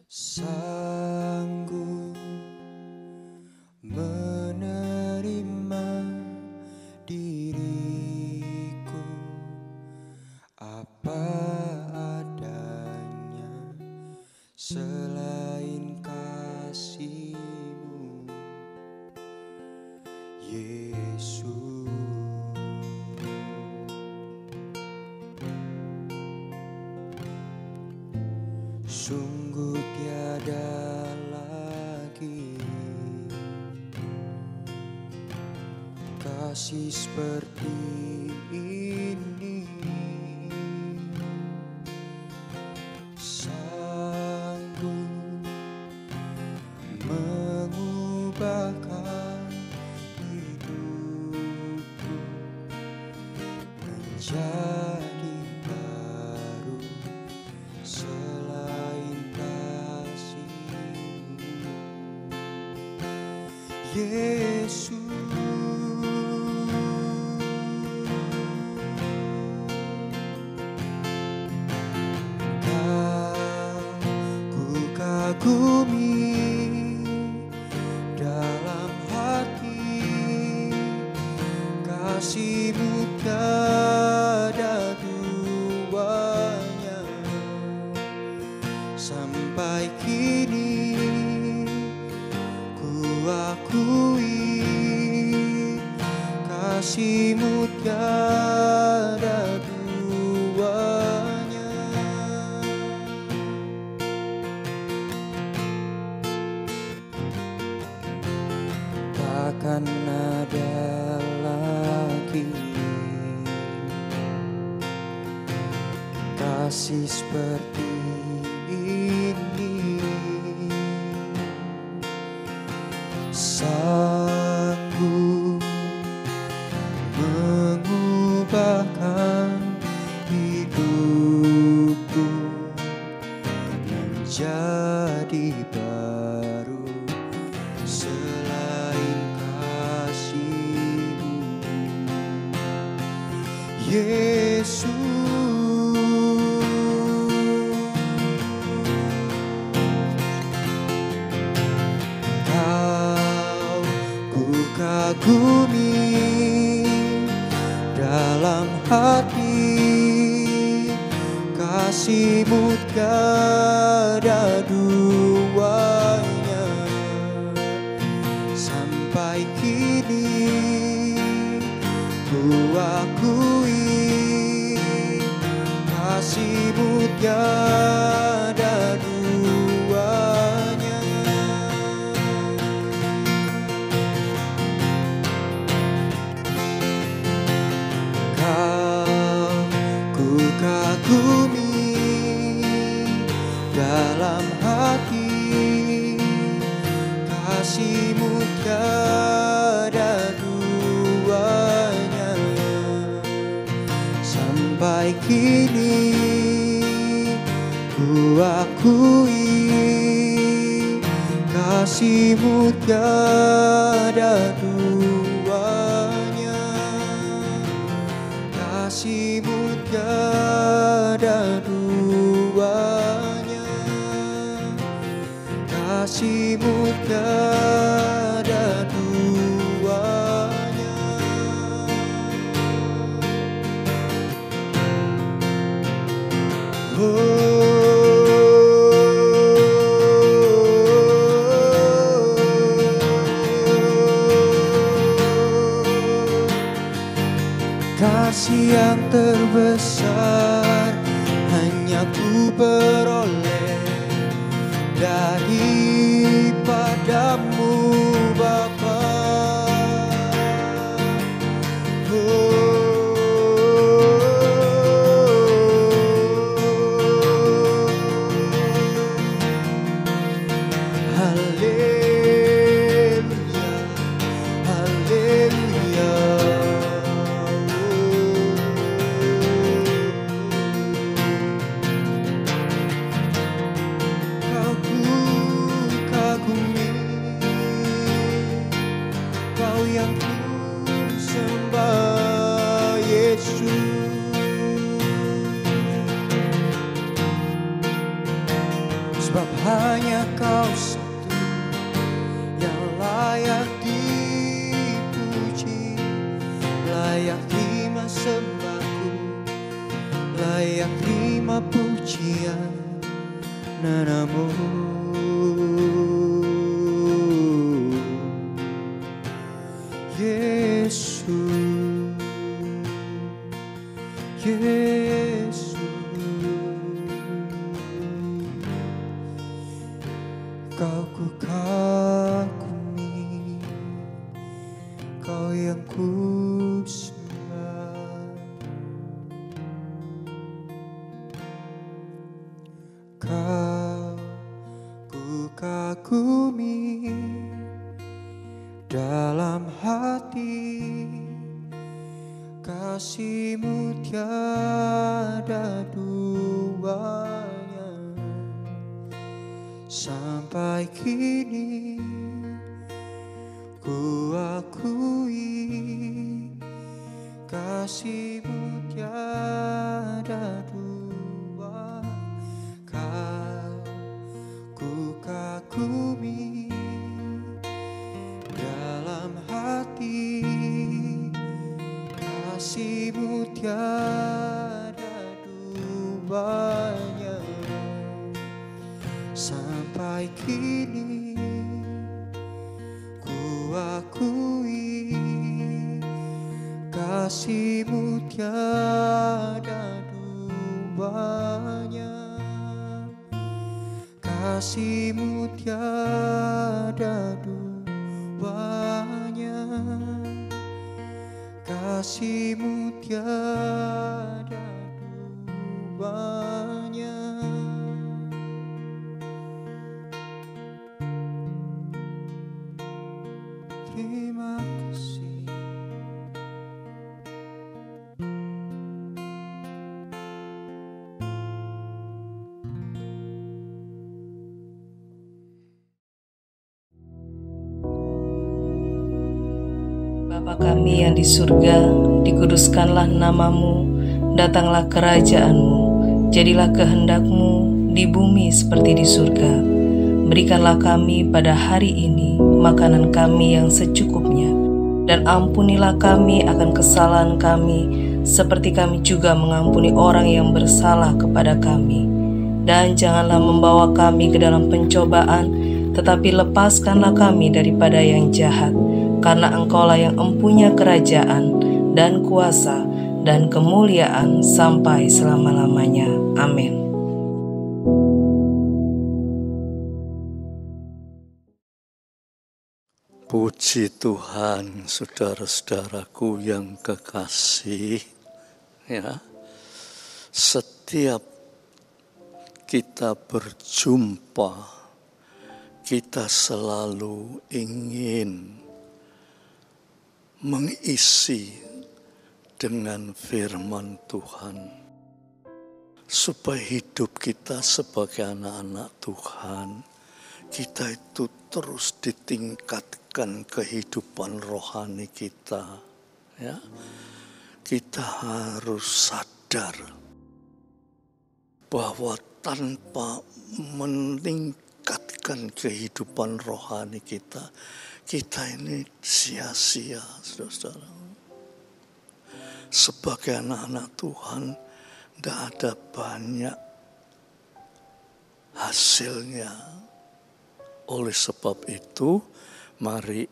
Sanggup menerima diriku apa adanya, selain kasih-Mu, Yesus. Sungguh tiada lagi kasih seperti ini, sanggup mengubahkan hidupku menjadi baru, selain kasih-Mu, Yesus. Kagumi dalam hati, kasih-Mu tiada duanya. Sampai kini ku akui, kasih-Mu tiada duanya. Takkan ada lagi kasih seperti ini, sanggup mengubahkan hidupku menjadi baru, selain kasih-Mu, Yesus. Kau ku kagumi dalam hati, kasih-Mu tiada duanya. Sampai kini ku akui, kasih-Mu tiada duanya. Kau ku kagumi dalam hati, kasih-Mu tiada duanya. Sampai kini ku akui, kasih-Mu tiada duanya. Kasih-Mu tiada duanya. Kasih-Mu tiada duanya. Kasih yang terbesar hanya ku peroleh daripada-Mu, Bapa. Haleluya, haleluya. Kau ku sebab hanya Kau satu yang layak dipuji, layak terima sembahku, layak terima pujian namamu. Yesus, Yesus, Kau ku kagumi, Kau yang ku sembah. Kau ku kagumi dalam hati, kasih-Mu tiada duanya. Sampai kini ku akui, kasih-Mu tiada dua. Kau ku kagumi dalam hati, kasih-Mu tiada duanya. Sampai kini ku akui, kasih-Mu tiada duanya. Kasih-Mu tiada duanya, kasih-Mu tiada duanya. Terima kasih. Bapa kami yang di surga, dikuduskanlah nama-Mu, datanglah kerajaan-Mu, jadilah kehendak-Mu di bumi seperti di surga. Berikanlah kami pada hari ini makanan kami yang secukupnya, dan ampunilah kami akan kesalahan kami, seperti kami juga mengampuni orang yang bersalah kepada kami. Dan janganlah membawa kami ke dalam pencobaan, tetapi lepaskanlah kami daripada yang jahat. Karena Engkaulah yang empunya kerajaan dan kuasa dan kemuliaan sampai selama-lamanya. Amin. Puji Tuhan, saudara-saudaraku yang kekasih, ya. Setiap kita berjumpa, kita selalu ingin mengisi dengan firman Tuhan, supaya hidup kita sebagai anak-anak Tuhan, kita itu terus ditingkatkan kehidupan rohani kita. Ya, kita harus sadar bahwa tanpa meningkatkan kehidupan rohani kita, kita ini sia-sia, saudara. Sebagai anak-anak Tuhan, tidak ada banyak hasilnya. Oleh sebab itu, mari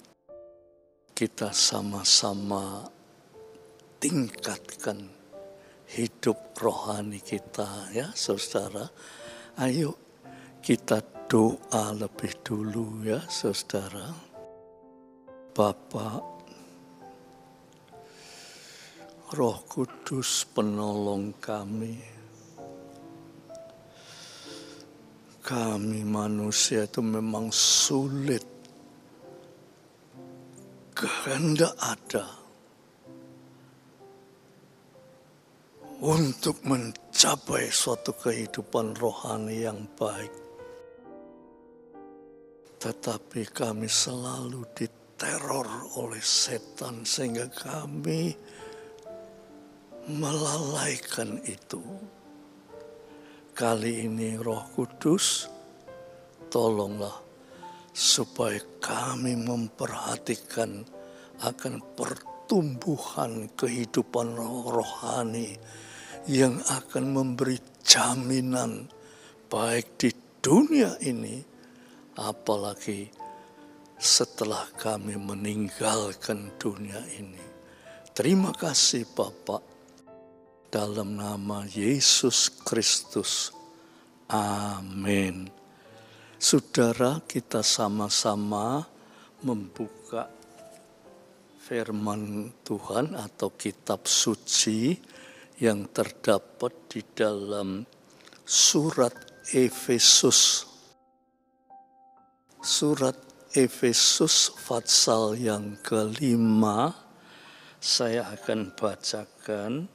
kita sama-sama tingkatkan hidup rohani kita, ya saudara. Ayo kita doa lebih dulu, ya saudara. Bapa, Roh Kudus penolong kami. Kami manusia itu memang sulit. Kehendak ada untuk mencapai suatu kehidupan rohani yang baik. Tetapi kami selalu diteror oleh setan sehingga kami melalaikan itu. Kali ini Roh Kudus tolonglah supaya kami memperhatikan akan pertumbuhan kehidupan rohani yang akan memberi jaminan baik di dunia ini, apalagi setelah kami meninggalkan dunia ini. Terima kasih Bapak, dalam nama Yesus Kristus. Amin. Saudara, kita sama-sama membuka firman Tuhan atau kitab suci yang terdapat di dalam surat Efesus. Surat Efesus pasal yang kelima, saya akan bacakan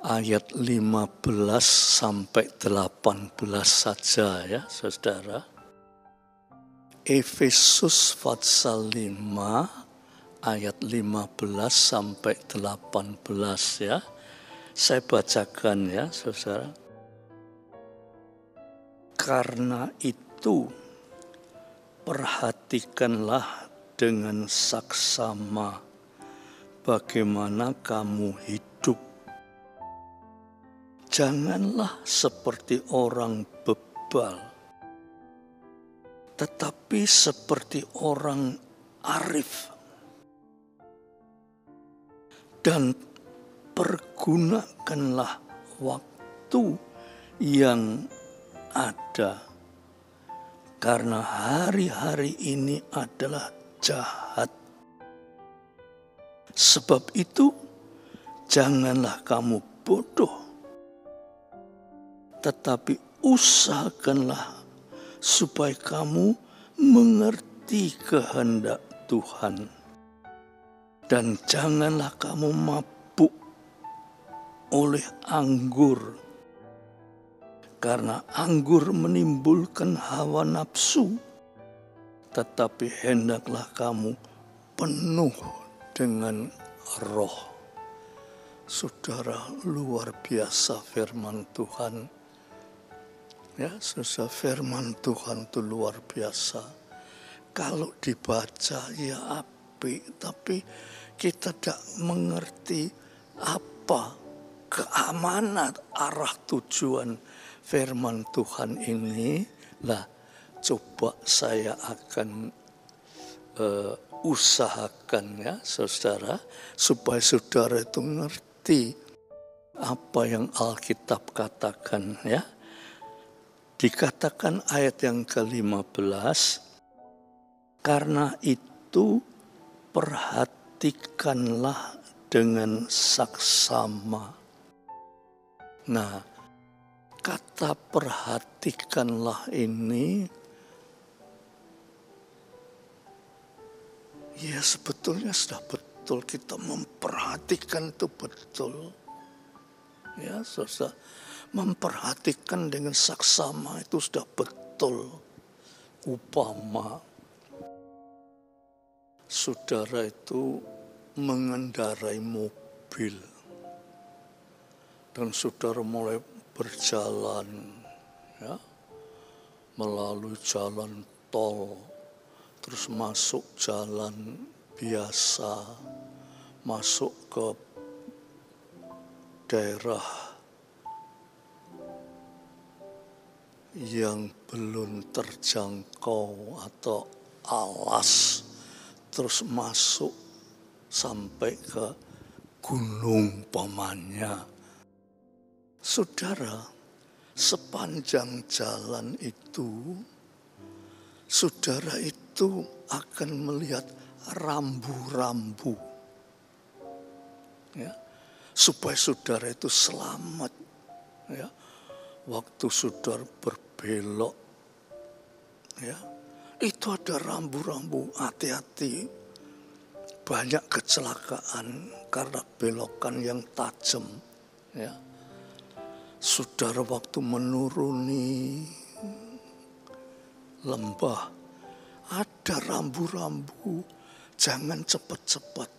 ayat 15 sampai 18 saja ya saudara. Efesus pasal 5 ayat 15 sampai 18 ya. Saya bacakan ya saudara. Karena itu perhatikanlah dengan saksama bagaimana kamu hidup. Janganlah seperti orang bebal, tetapi seperti orang arif. Dan pergunakanlah waktu yang ada, karena hari-hari ini adalah jahat. Sebab itu, janganlah kamu bodoh, tetapi usahakanlah supaya kamu mengerti kehendak Tuhan. Dan janganlah kamu mabuk oleh anggur, karena anggur menimbulkan hawa nafsu, tetapi hendaklah kamu penuh dengan roh. Saudara, luar biasa firman Tuhan. Ya, saudara, firman Tuhan itu luar biasa. Kalau dibaca ya apik, tapi kita tidak mengerti apa keamanan arah tujuan firman Tuhan ini. Lah, coba saya akan usahakan ya saudara, supaya saudara itu ngerti apa yang Alkitab katakan ya. Dikatakan ayat yang ke-15, karena itu perhatikanlah dengan saksama. Nah, kata perhatikanlah ini ya sebetulnya sudah betul, kita memperhatikan itu betul. Ya, saudara, memperhatikan dengan saksama itu sudah betul. Upama saudara itu mengendarai mobil dan saudara mulai berjalan ya, melalui jalan tol, terus masuk jalan biasa, masuk ke daerah yang belum terjangkau atau alas, terus masuk sampai ke gunung pamannya. Saudara, sepanjang jalan itu, saudara itu akan melihat rambu-rambu, ya, supaya saudara itu selamat. Ya, waktu saudara berbelok, ya, itu ada rambu-rambu, hati-hati. Banyak kecelakaan karena belokan yang tajam. Ya, saudara waktu menuruni lembah, ada rambu-rambu, jangan cepat-cepat.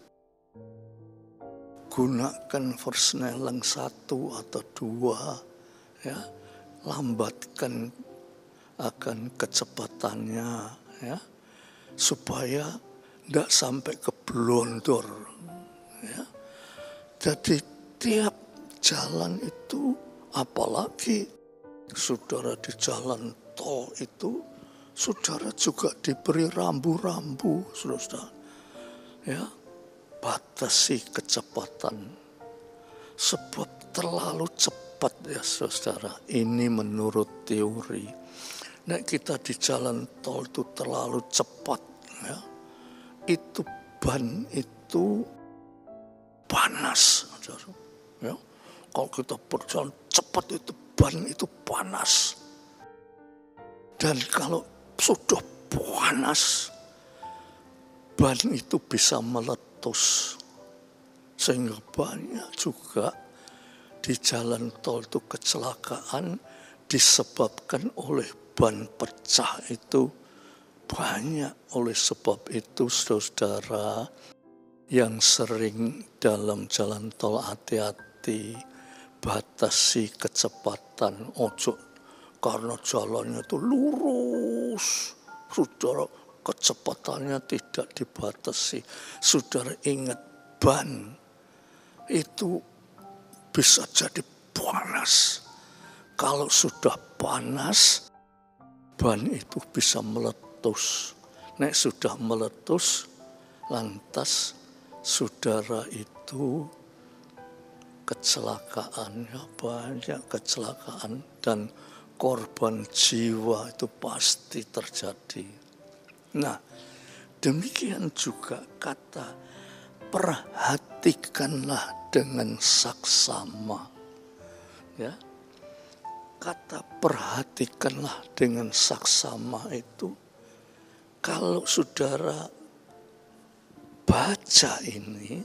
Gunakan persneling 1 atau 2, ya, lambatkan akan kecepatannya, ya, supaya tidak sampai keblondor, ya. Jadi tiap jalan itu, apalagi saudara di jalan tol itu, saudara juga diberi rambu-rambu, saudara, ya, batasi kecepatan, sebab terlalu cepat, ya saudara. Ini menurut teori. Nek kita di jalan tol itu terlalu cepat, ya, itu ban itu panas, saudara. Ya, kalau kita berjalan cepat itu ban itu panas. Dan kalau sudah panas, ban itu bisa meletus. Sehingga banyak juga di jalan tol itu kecelakaan disebabkan oleh ban pecah itu banyak. Oleh sebab itu, saudara yang sering dalam jalan tol, hati-hati, batasi kecepatan. Ojo karena jalannya itu lurus, saudara, kecepatannya tidak dibatasi. Saudara ingat, ban itu bisa jadi panas. Kalau sudah panas, ban itu bisa meletus. Nek sudah meletus, lantas saudara itu kecelakaannya banyak, kecelakaan dan korban jiwa itu pasti terjadi. Nah, demikian juga kata perhatikanlah dengan saksama. Ya. Kata perhatikanlah dengan saksama itu, kalau saudara baca ini,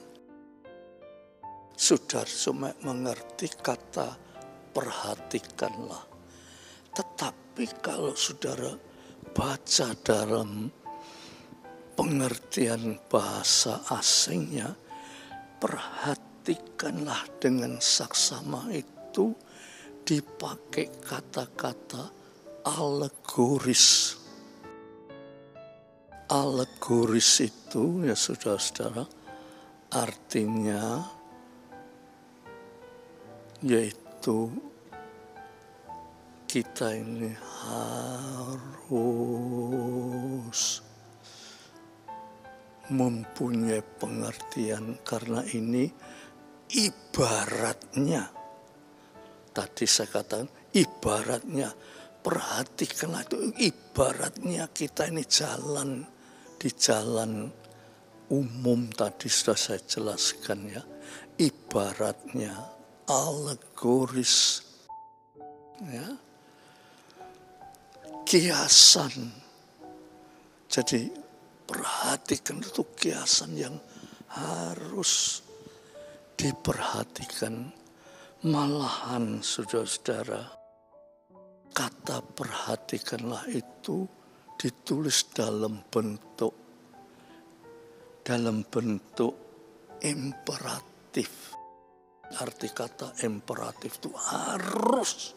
saudara cuma mengerti kata perhatikanlah. Tetapi kalau saudara baca dalam pengertian bahasa asingnya, perhatikanlah dengan saksama itu dipakai kata-kata alegoris. Alegoris itu, ya saudara-saudara, artinya yaitu kita ini harus mempunyai pengertian, karena ini ibaratnya. Tadi saya katakan ibaratnya, perhatikanlah itu ibaratnya kita ini jalan di jalan umum, tadi sudah saya jelaskan, ya. Ibaratnya alegoris, ya, kiasan. Jadi perhatikan itu kiasan yang harus diperhatikan. Malahan saudara-saudara, kata perhatikanlah itu ditulis dalam bentuk imperatif. Arti kata imperatif itu harus,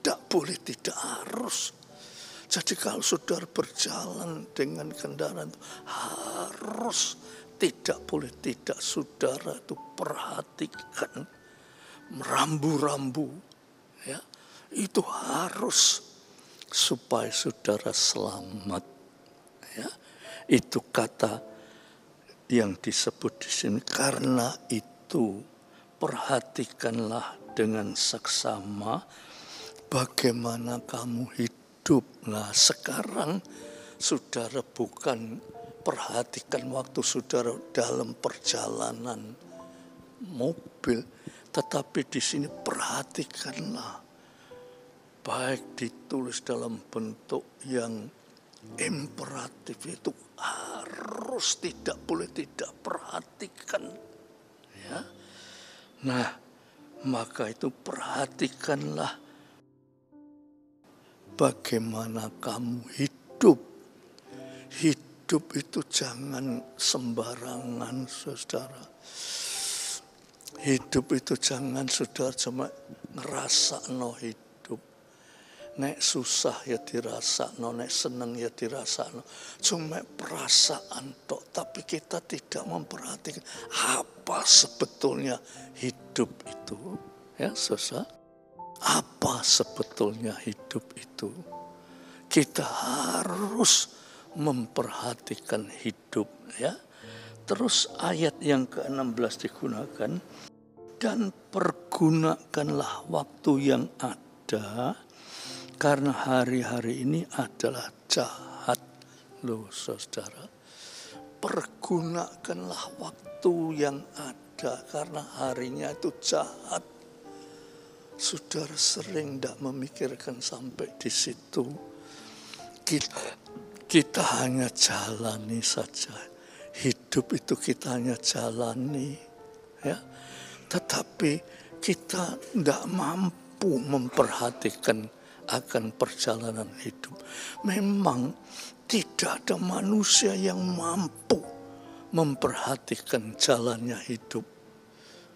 tidak boleh tidak harus. Jadi kalau saudara berjalan dengan kendaraan itu harus, tidak boleh tidak, saudara itu perhatikan rambu-rambu, ya, itu harus supaya saudara selamat, ya. Itu kata yang disebut di sini. Karena itu perhatikanlah dengan saksama bagaimana kamu hidup. Nah, sekarang saudara bukan perhatikan waktu saudara dalam perjalanan mobil, tetapi di sini perhatikanlah, baik ditulis dalam bentuk yang imperatif, itu harus, tidak boleh tidak, perhatikan, ya. Nah, maka itu perhatikanlah bagaimana kamu hidup. Hidup itu jangan sembarangan, saudara. Hidup itu jangan saudara cuma ngerasa no hidup. Nek susah ya dirasakno, nek seneng ya dirasakno. Cuma perasaan tok, tapi kita tidak memperhatikan apa sebetulnya hidup itu. Ya, susah. Apa sebetulnya hidup itu? Kita harus memperhatikan hidup, ya. Terus ayat yang ke-16 digunakan, dan pergunakanlah waktu yang ada, karena hari-hari ini adalah jahat. Loh saudara, pergunakanlah waktu yang ada, karena harinya itu jahat. Saudara sering tidak memikirkan sampai di situ. Kita hanya jalani saja. Hidup itu kita hanya jalani, ya. Tetapi kita tidak mampu memperhatikan akan perjalanan hidup. Memang tidak ada manusia yang mampu memperhatikan jalannya hidup.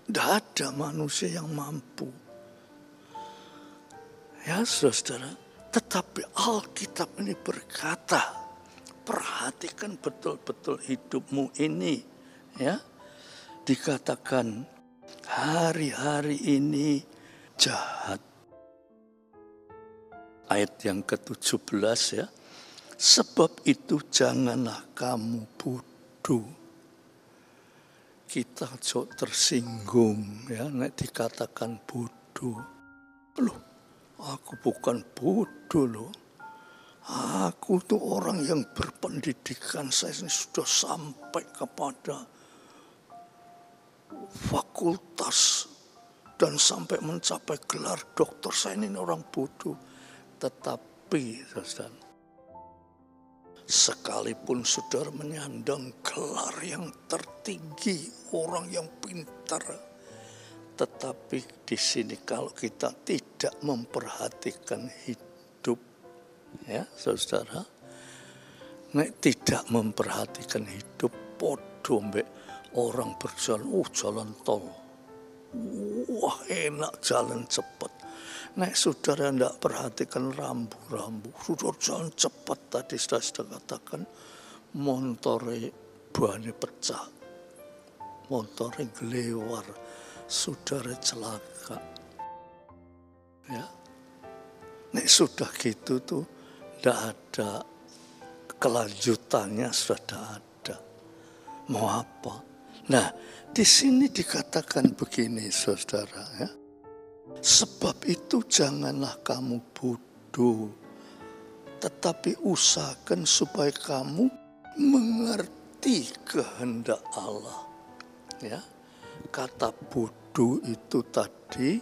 Tidak ada manusia yang mampu. Ya saudara, tetapi Alkitab ini berkata, perhatikan betul-betul hidupmu ini, ya. Dikatakan hari-hari ini jahat. Ayat yang ke-17 ya. Sebab itu janganlah kamu bodoh. Kita tersinggung ya, nek dikatakan bodoh. Loh, aku bukan bodoh loh. Aku tuh orang yang berpendidikan, saya ini sudah sampai kepada fakultas dan sampai mencapai gelar doktor. Saya ini orang bodoh. Tetapi saudara, sekalipun saudara menyandang gelar yang tertinggi, orang yang pintar, tetapi di sini kalau kita tidak memperhatikan hidup, ya saudara, tidak memperhatikan hidup, podo mbek orang berjalan, jalan tol, wah enak jalan cepat. Nek saudara tidak perhatikan rambu-rambu, sudah jalan cepat tadi sudah katakan, montore bannya pecah, montore gelewar, saudara celaka. Ya, nek sudah gitu tuh tidak ada kelanjutannya, sudah ada. Mau apa? Nah, di sini dikatakan begini, saudara ya. Sebab itu janganlah kamu bodoh, tetapi usahakan supaya kamu mengerti kehendak Allah. Ya, kata bodoh itu tadi,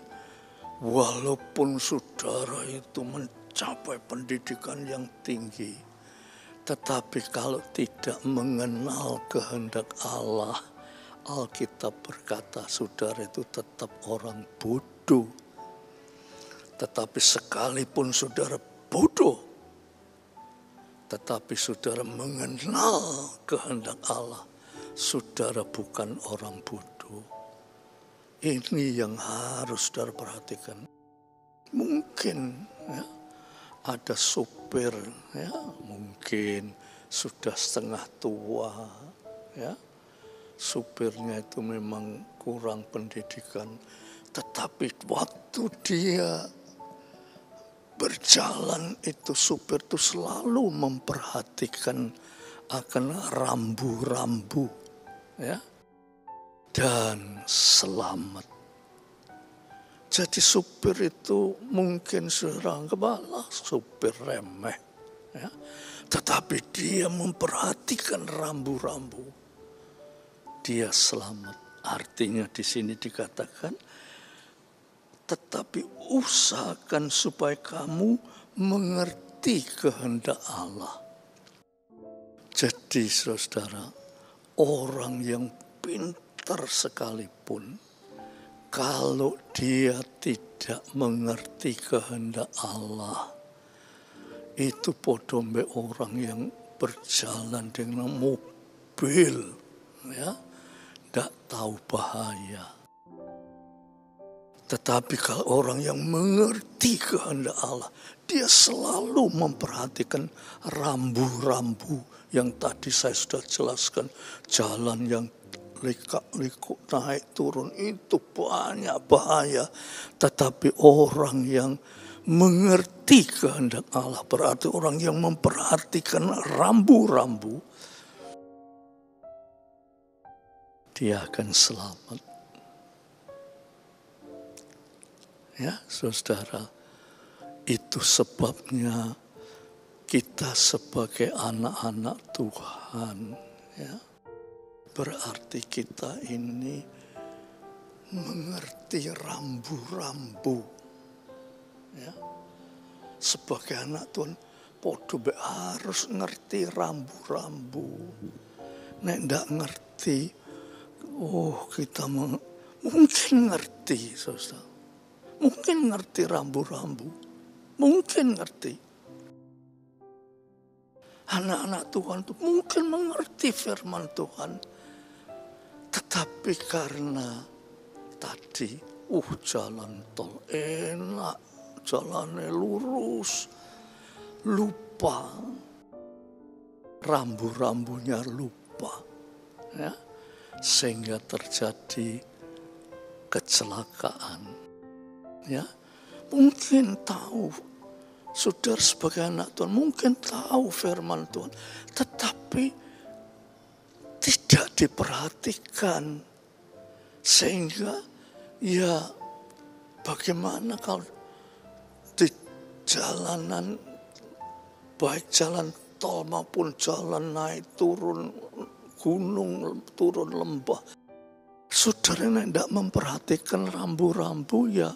walaupun saudara itu mencapai pendidikan yang tinggi, tetapi kalau tidak mengenal kehendak Allah, Alkitab berkata saudara itu tetap orang bodoh. Tetapi sekalipun saudara bodoh, tetapi saudara mengenal kehendak Allah, saudara bukan orang bodoh. Ini yang harus saudara perhatikan. Mungkin ya, ada supir, ya, mungkin sudah setengah tua, ya, supirnya itu memang kurang pendidikan, tetapi waktu dia berjalan itu supir itu selalu memperhatikan akan rambu-rambu, ya, dan selamat. Jadi supir itu mungkin serang kepala, supir remeh, ya, tetapi dia memperhatikan rambu-rambu, dia selamat. Artinya di sini dikatakan, tetapi usahakan supaya kamu mengerti kehendak Allah. Jadi saudara, orang yang pintar sekalipun, kalau dia tidak mengerti kehendak Allah, itu podombe orang yang berjalan dengan mobil, ya, tidak tahu bahaya. Tetapi kalau orang yang mengerti kehendak Allah, dia selalu memperhatikan rambu-rambu yang tadi saya sudah jelaskan. Jalan yang likak-liku, naik turun, itu banyak bahaya. Tetapi orang yang mengerti kehendak Allah, berarti orang yang memperhatikan rambu-rambu, dia akan selamat. Ya, saudara, itu sebabnya kita sebagai anak-anak Tuhan, ya, berarti kita ini mengerti rambu-rambu. Ya, sebagai anak Tuhan, podo harus ngerti rambu-rambu. Nek ndak ngerti, kita mungkin ngerti, saudara. Mungkin ngerti rambu-rambu, mungkin ngerti. Anak-anak Tuhan itu mungkin mengerti firman Tuhan. Tetapi karena tadi, jalan tol enak, jalannya lurus, lupa. Rambu-rambunya lupa. Ya, sehingga terjadi kecelakaan. Ya, mungkin tahu, saudara sebagai anak Tuhan mungkin tahu firman Tuhan, tetapi tidak diperhatikan. Sehingga ya bagaimana kalau di jalanan, baik jalan tol maupun jalan naik turun gunung, turun lembah, saudara tidak memperhatikan rambu-rambu, ya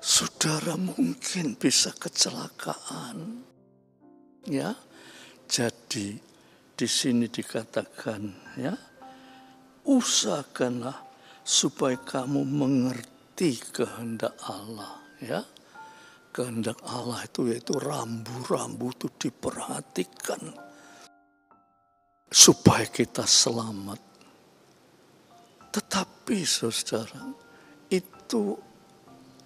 saudara mungkin bisa kecelakaan. Ya, jadi di sini dikatakan, ya, usahakanlah supaya kamu mengerti kehendak Allah. Ya, kehendak Allah itu yaitu rambu-rambu itu diperhatikan supaya kita selamat. Tetapi saudara, itu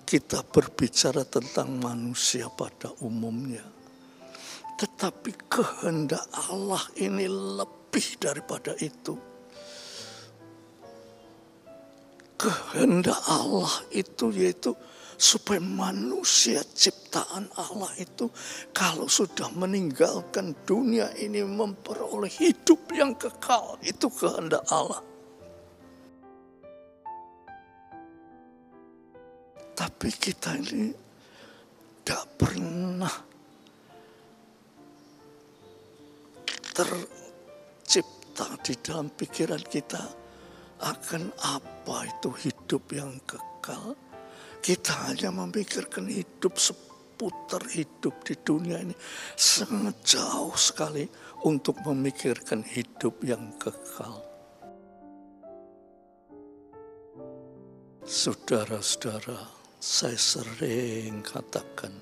kita berbicara tentang manusia pada umumnya. Tetapi kehendak Allah ini lebih daripada itu. Kehendak Allah itu yaitu supaya manusia ciptaan Allah itu kalau sudah meninggalkan dunia ini memperoleh hidup yang kekal. Itu kehendak Allah. Tapi kita ini tidak pernah tercipta di dalam pikiran kita akan apa itu hidup yang kekal. Kita hanya memikirkan hidup seputar hidup di dunia ini. Sangat jauh sekali untuk memikirkan hidup yang kekal. Saudara-saudara, saya sering katakan,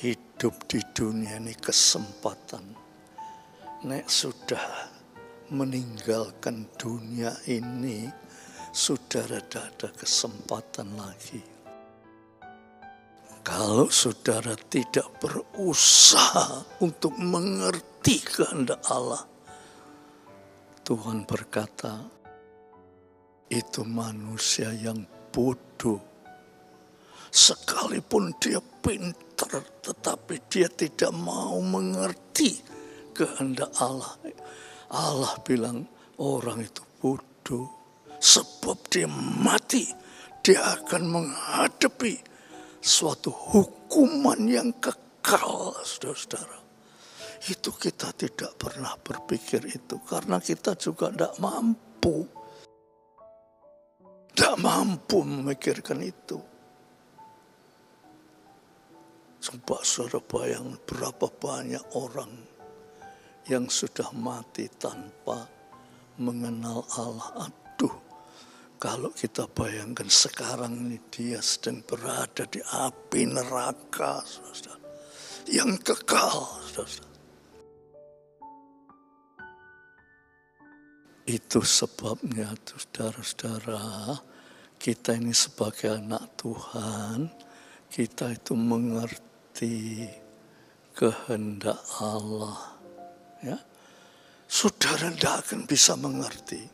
hidup di dunia ini kesempatan. Nek sudah meninggalkan dunia ini, saudara tidak ada kesempatan lagi. Kalau saudara tidak berusaha untuk mengerti kehendak Allah, Tuhan berkata, itu manusia yang bodoh. Sekalipun dia pintar, tetapi dia tidak mau mengerti kehendak Allah. Allah bilang orang itu bodoh. Sebab dia mati, dia akan menghadapi suatu hukuman yang kekal, saudara-saudara. Itu kita tidak pernah berpikir itu, karena kita juga tidak mampu. Tidak mampu memikirkan itu. Coba saudara bayang berapa banyak orang yang sudah mati tanpa mengenal Allah. Aduh, kalau kita bayangkan sekarang ini dia sedang berada di api neraka, saudara, yang kekal, saudara. Itu sebabnya, saudara-saudara, kita ini sebagai anak Tuhan, kita itu mengerti kehendak Allah. Ya, saudara tidak akan bisa mengerti,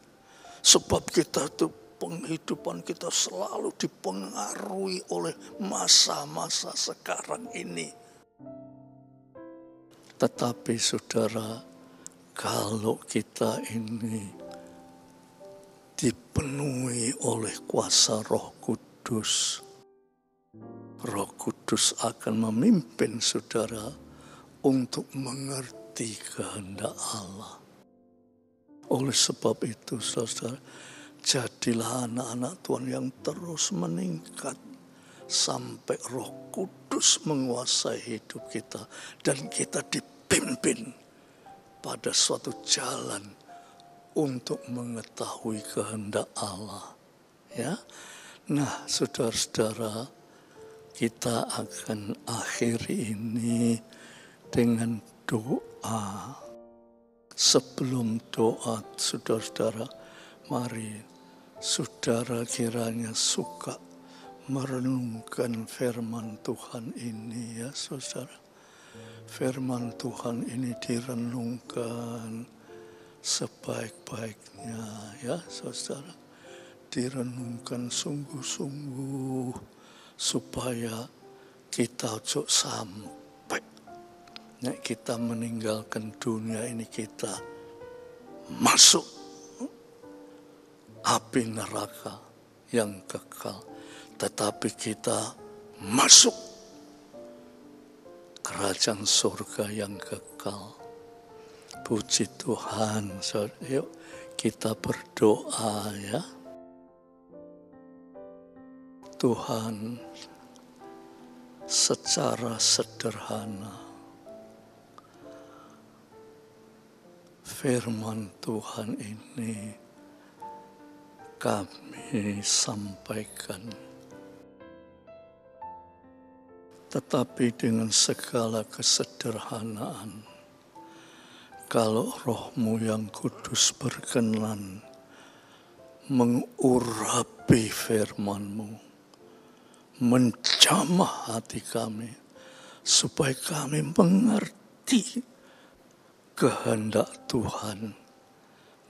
sebab kita itu penghidupan kita selalu dipengaruhi oleh masa-masa sekarang ini. Tetapi saudara, kalau kita ini dipenuhi oleh kuasa Roh Kudus, Roh Kudus akan memimpin saudara untuk mengerti kehendak Allah. Oleh sebab itu saudara, jadilah anak-anak Tuhan yang terus meningkat sampai Roh Kudus menguasai hidup kita dan kita dipimpin pada suatu jalan untuk mengetahui kehendak Allah. Ya, nah saudara-saudara, kita akan akhiri ini dengan doa. Sebelum doa, saudara-saudara, mari saudara kiranya suka merenungkan firman Tuhan ini, ya saudara. Firman Tuhan ini direnungkan sebaik-baiknya, ya saudara. Direnungkan sungguh-sungguh supaya kita ojo sampai kita meninggalkan dunia ini kita masuk api neraka yang kekal, tetapi kita masuk kerajaan surga yang kekal. Puji Tuhan. Yuk kita berdoa, ya. Tuhan, secara sederhana firman Tuhan ini kami sampaikan, tetapi dengan segala kesederhanaan, kalau Roh-Mu yang kudus berkenan mengurapi firman-Mu, menjamah hati kami, supaya kami mengerti kehendak Tuhan,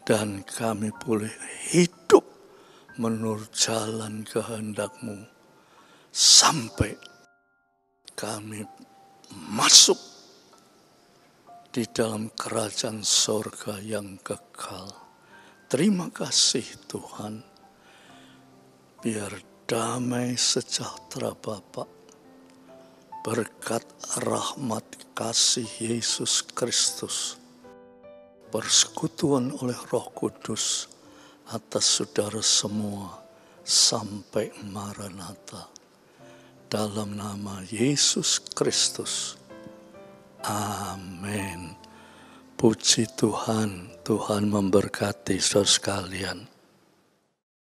dan kami boleh hidup menurut jalan kehendak-Mu, sampai kami masuk di dalam kerajaan surga yang kekal. Terima kasih Tuhan. Biar damai sejahtera Bapa, berkat rahmat kasih Yesus Kristus, persekutuan oleh Roh Kudus atas saudara semua sampai Maranatha. Dalam nama Yesus Kristus. Amin. Puji Tuhan. Tuhan memberkati saudara sekalian.